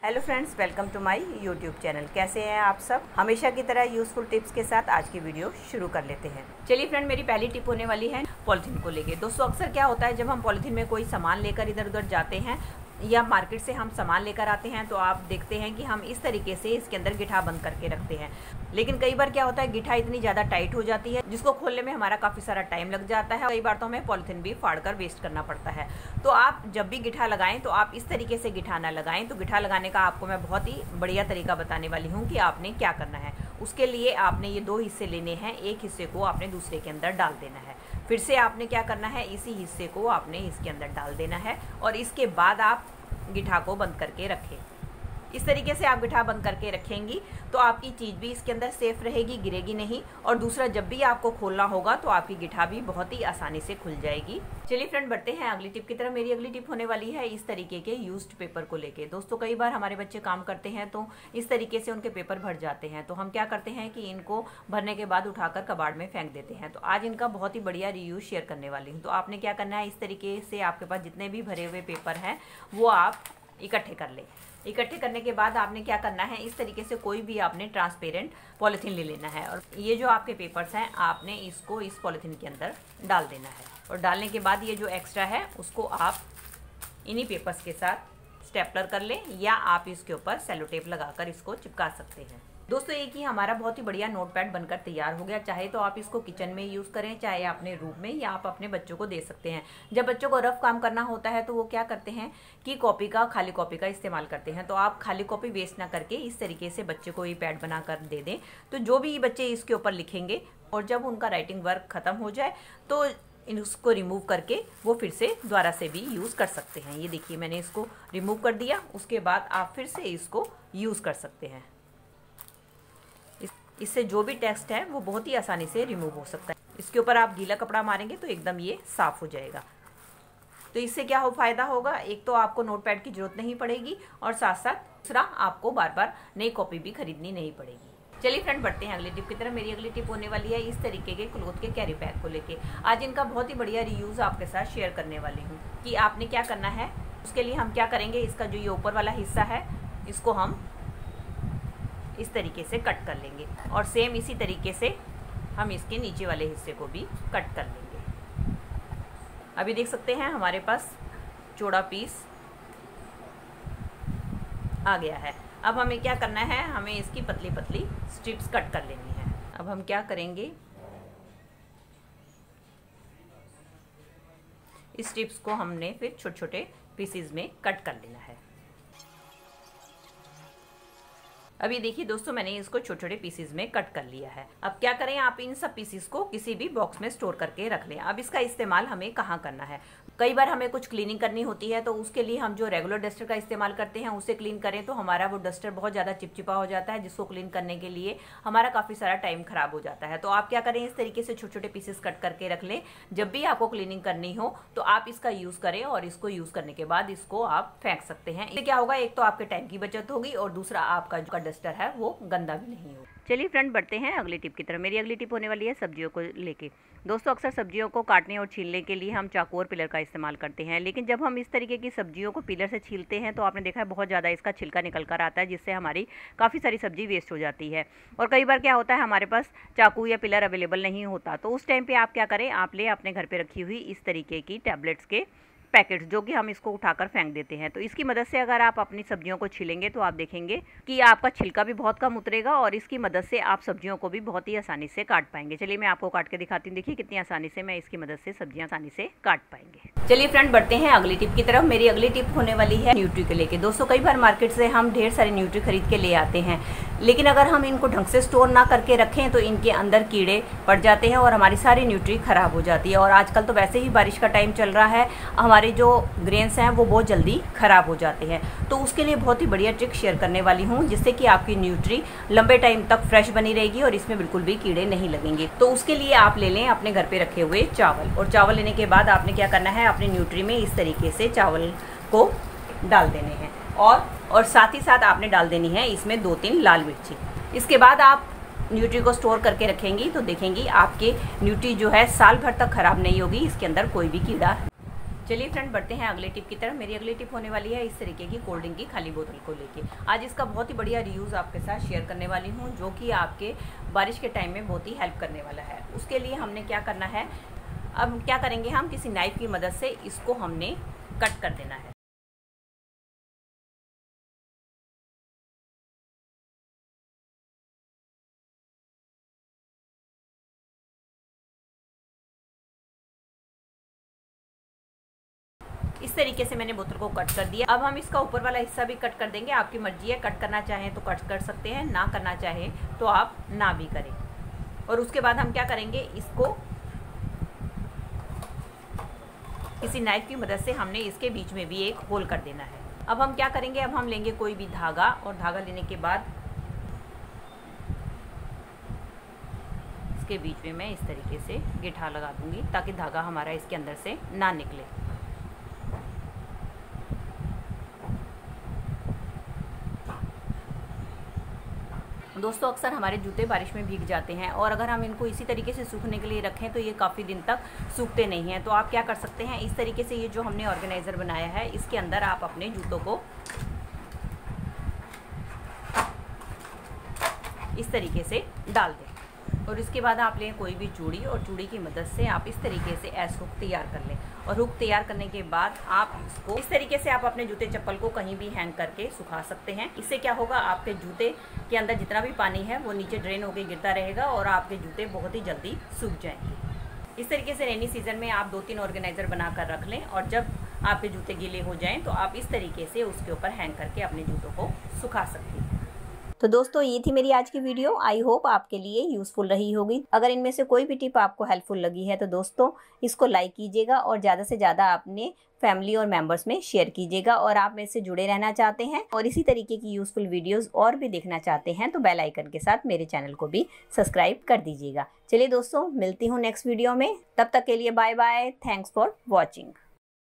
Hello friends, welcome to my YouTube channel. कैसे हैं आप सब? हमेशा की तरह यूज़फुल टिप्स के साथ आज की वीडियो शुरू कर लेते हैं। चलिए फ्रेंड, मेरी पहली टिप होने वाली है पॉलीथीन को लेके। दोस्तों, अक्सर क्या होता है जब हम पॉलीथीन में कोई सामान लेकर इधर उधर जाते हैं या मार्केट से हम सामान लेकर आते हैं तो आप देखते हैं कि हम इस तरीके से इसके अंदर गिठा बंद करके रखते हैं। लेकिन कई बार क्या होता है, गिठा इतनी ज़्यादा टाइट हो जाती है जिसको खोलने में हमारा काफ़ी सारा टाइम लग जाता है। कई बार तो हमें पॉलीथीन भी फाड़ कर वेस्ट करना पड़ता है। तो आप जब भी गिठा लगाएं तो आप इस तरीके से गिठा ना लगाएं। तो गिठा लगाने का आपको मैं बहुत ही बढ़िया तरीका बताने वाली हूँ कि आपने क्या करना है। उसके लिए आपने ये दो हिस्से लेने हैं, एक हिस्से को आपने दूसरे के अंदर डाल देना है। फिर से आपने क्या करना है, इसी हिस्से को आपने इसके अंदर डाल देना है और इसके बाद आप गिठा को बंद करके रखें। इस तरीके से आप गिठा बंद करके रखेंगी तो आपकी चीज़ भी इसके अंदर सेफ रहेगी, गिरेगी नहीं। और दूसरा, जब भी आपको खोलना होगा तो आपकी गिठा भी बहुत ही आसानी से खुल जाएगी। चलिए फ्रेंड, बढ़ते हैं अगली टिप की तरफ। मेरी अगली टिप होने वाली है इस तरीके के यूज्ड पेपर को लेके। दोस्तों, कई बार हमारे बच्चे काम करते हैं तो इस तरीके से उनके पेपर भर जाते हैं। तो हम क्या करते हैं कि इनको भरने के बाद उठाकर कबाड़ में फेंक देते हैं। तो आज इनका बहुत ही बढ़िया रीयूज शेयर करने वाली हूँ। तो आपने क्या करना है, इस तरीके से आपके पास जितने भी भरे हुए पेपर हैं वो आप इकट्ठे कर लें। इकट्ठे करने के बाद आपने क्या करना है, इस तरीके से कोई भी आपने ट्रांसपेरेंट पॉलीथीन ले लेना है और ये जो आपके पेपर्स हैं आपने इसको इस पॉलीथीन के अंदर डाल देना है। और डालने के बाद ये जो एक्स्ट्रा है उसको आप इन्हीं पेपर्स के साथ स्टेपलर कर लें या आप इसके ऊपर सेलो टेप लगाकर इसको चिपका सकते हैं। दोस्तों, एक ही हमारा बहुत ही बढ़िया नोटपैड बनकर तैयार हो गया। चाहे तो आप इसको किचन में यूज़ करें, चाहे अपने रूम में, या आप अपने बच्चों को दे सकते हैं। जब बच्चों को रफ काम करना होता है तो वो क्या करते हैं कि खाली कॉपी का इस्तेमाल करते हैं। तो आप खाली कॉपी वेस्ट ना करके इस तरीके से बच्चे को ये पैड बना कर दे दें। तो जो भी बच्चे इसके ऊपर लिखेंगे और जब उनका राइटिंग वर्क ख़त्म हो जाए तो इसको रिमूव करके वो फिर से दोबारा से भी यूज़ कर सकते हैं। ये देखिए, मैंने इसको रिमूव कर दिया। उसके बाद आप फिर से इसको यूज़ कर सकते हैं। इससे जो भी टेक्स्ट है वो बहुत ही आसानी से रिमूव हो सकता है। इसके ऊपर आप गीला कपड़ा मारेंगे तो एकदम ये साफ़ हो जाएगा। तो इससे क्या फ़ायदा होगा, एक तो आपको नोटपैड की ज़रूरत नहीं पड़ेगी और साथ साथ दूसरा आपको बार बार नई कॉपी भी खरीदनी नहीं पड़ेगी। चलिए फ्रेंड, बढ़ते हैं अगली टिप की तरफ। मेरी अगली टिप होने वाली है इस तरीके के क्लॉथ के कैरी बैग को लेके। आज इनका बहुत ही बढ़िया रीयूज़ आपके साथ शेयर करने वाली हूँ कि आपने क्या करना है। उसके लिए हम क्या करेंगे, इसका जो ये ऊपर वाला हिस्सा है इसको हम इस तरीके से कट कर लेंगे और सेम इसी तरीके से हम इसके नीचे वाले हिस्से को भी कट कर लेंगे। अभी देख सकते हैं हमारे पास चौड़ा पीस आ गया है। अब हमें क्या करना है, हमें इसकी पतली पतली स्ट्रिप्स कट कर लेनी है। अब हम क्या करेंगे, इस स्ट्रिप्स को हमने फिर छोटे छोटे पीसेस में कट कर लेना है। अभी देखिए दोस्तों, मैंने इसको छोटे छोटे पीसेस में कट कर लिया है। अब क्या करें, आप इन सब पीसेस को किसी भी बॉक्स में स्टोर करके रख लें। अब इसका इस्तेमाल हमें कहाँ करना है, कई बार हमें कुछ क्लीनिंग करनी होती है तो उसके लिए हम जो रेगुलर डस्टर का इस्तेमाल करते हैं उससे क्लीन करें तो हमारा वो डस्टर बहुत ज़्यादा चिपचिपा हो जाता है, जिसको क्लीन करने के लिए हमारा काफ़ी सारा टाइम खराब हो जाता है। तो आप क्या करें, इस तरीके से छोटे छोटे पीसेस कट करके रख लें। जब भी आपको क्लीनिंग करनी हो तो आप इसका यूज़ करें और इसको यूज़ करने के बाद इसको आप फेंक सकते हैं। इससे क्या होगा, एक तो आपके टाइम की बचत होगी और दूसरा आपका जो डस्टर है वो गंदा भी नहीं होगा। चलिए फ्रेंड, बढ़ते हैं अगली टिप की तरफ। मेरी अगली टिप होने वाली है सब्जियों को लेके। दोस्तों, अक्सर सब्जियों को काटने और छीलने के लिए हम चाकू और पिलर का इस्तेमाल करते हैं, लेकिन जब हम इस तरीके की सब्जियों को पिलर से छीलते हैं तो आपने देखा है बहुत ज़्यादा इसका छिलका निकल कर आता है, जिससे हमारी काफ़ी सारी सब्जी वेस्ट हो जाती है। और कई बार क्या होता है, हमारे पास चाकू या पिलर अवेलेबल नहीं होता। तो उस टाइम पर आप क्या करें, आप ले अपने घर पर रखी हुई इस तरीके की टैबलेट्स के पैकेट्स, जो कि हम इसको उठाकर फेंक देते हैं। तो इसकी मदद से अगर आप अपनी सब्जियों को छीलेंगे तो आप देखेंगे कि आपका छिलका भी बहुत कम उतरेगा और इसकी मदद से आप सब्जियों को भी बहुत ही आसानी से काट पाएंगे। चलिए मैं आपको काट के दिखाती हूँ। देखिए कितनी आसानी से मैं इसकी मदद से सब्जियां आसानी से काट पाएंगे। चलिए फ्रेंड, बढ़ते हैं अगली टिप की तरफ। मेरी अगली टिप होने वाली है न्यूट्री के लेके। दोस्तों, कई बार मार्केट से हम ढेर सारी न्यूट्री खरीद के ले आते हैं, लेकिन अगर हम इनको ढंग से स्टोर ना करके रखें तो इनके अंदर कीड़े पड़ जाते हैं और हमारी सारी न्यूट्री खराब हो जाती है। और आजकल तो वैसे ही बारिश का टाइम चल रहा है, हमारे जो ग्रेन्स हैं वो बहुत जल्दी ख़राब हो जाते हैं। तो उसके लिए बहुत ही बढ़िया ट्रिक शेयर करने वाली हूँ, जिससे कि आपकी न्यूट्री लंबे टाइम तक फ्रेश बनी रहेगी और इसमें बिल्कुल भी कीड़े नहीं लगेंगे। तो उसके लिए आप ले लें अपने घर पे रखे हुए चावल, और चावल लेने के बाद आपने क्या करना है, अपनी न्यूट्री में इस तरीके से चावल को डाल देने हैं और साथ ही साथ आपने डाल देनी है इसमें 2-3 लाल मिर्ची। इसके बाद आप न्यूट्री को स्टोर करके रखेंगी तो देखेंगी आपके न्यूट्री जो है साल भर तक ख़राब नहीं होगी, इसके अंदर कोई भी कीड़ा चलिए फ्रेंड, बढ़ते हैं अगले टिप की तरफ। मेरी अगली टिप होने वाली है इस तरीके की कोल्ड ड्रिंक की खाली बोतल को लेके। आज इसका बहुत ही बढ़िया रीयूज़ आपके साथ शेयर करने वाली हूँ, जो कि आपके बारिश के टाइम में बहुत ही हेल्प करने वाला है। उसके लिए हमने क्या करना है, अब क्या करेंगे, हम किसी नाइफ की मदद से इसको हमने कट कर देना है। इस तरीके से मैंने बोतल को कट कर दिया। अब हम इसका ऊपर वाला हिस्सा भी कट कर देंगे। आपकी मर्जी है, कट करना चाहें तो कट कर सकते हैं, ना करना चाहें तो आप ना भी करें। और उसके बाद हम क्या करेंगे, इसको किसी नाइफ की मदद से हमने इसके बीच में भी एक होल कर देना है। अब हम क्या करेंगे, अब हम लेंगे कोई भी धागा, और धागा लेने के बाद इसके बीच में मैं इस तरीके से गिठा लगा दूंगी, ताकि धागा हमारा इसके अंदर से ना निकले। दोस्तों, अक्सर हमारे जूते बारिश में भीग जाते हैं, और अगर हम इनको इसी तरीके से सूखने के लिए रखें तो ये काफ़ी दिन तक सूखते नहीं हैं। तो आप क्या कर सकते हैं, इस तरीके से ये जो हमने ऑर्गेनाइज़र बनाया है, इसके अंदर आप अपने जूतों को इस तरीके से डाल दें। और इसके बाद आप लें कोई भी चूड़ी, और चूड़ी की मदद से आप इस तरीके से ऐसे हुक तैयार कर लें। और हुक तैयार करने के बाद आप इसको इस तरीके से आप अपने जूते चप्पल को कहीं भी हैंग करके सुखा सकते हैं। इससे क्या होगा, आपके जूते के अंदर जितना भी पानी है वो नीचे ड्रेन होकर गिरता रहेगा, और आपके जूते बहुत ही जल्दी सूख जाएंगे। इस तरीके से रेनी सीजन में आप 2-3 ऑर्गेनाइज़र बना कर रख लें, और जब आपके जूते गीले हो जाएँ तो आप इस तरीके से उसके ऊपर हैंग करके अपने जूतों को सुखा सकते हैं। तो दोस्तों, ये थी मेरी आज की वीडियो। आई होप आपके लिए यूज़फुल रही होगी। अगर इनमें से कोई भी टिप आपको हेल्पफुल लगी है तो दोस्तों इसको लाइक कीजिएगा, और ज़्यादा से ज़्यादा अपने फैमिली और मेंबर्स में शेयर कीजिएगा। और आप मेरे से जुड़े रहना चाहते हैं और इसी तरीके की यूज़फुल वीडियोज़ और भी देखना चाहते हैं तो बेल आइकन के साथ मेरे चैनल को भी सब्सक्राइब कर दीजिएगा। चलिए दोस्तों, मिलती हूँ नेक्स्ट वीडियो में। तब तक के लिए bye bye. Thanks for watching.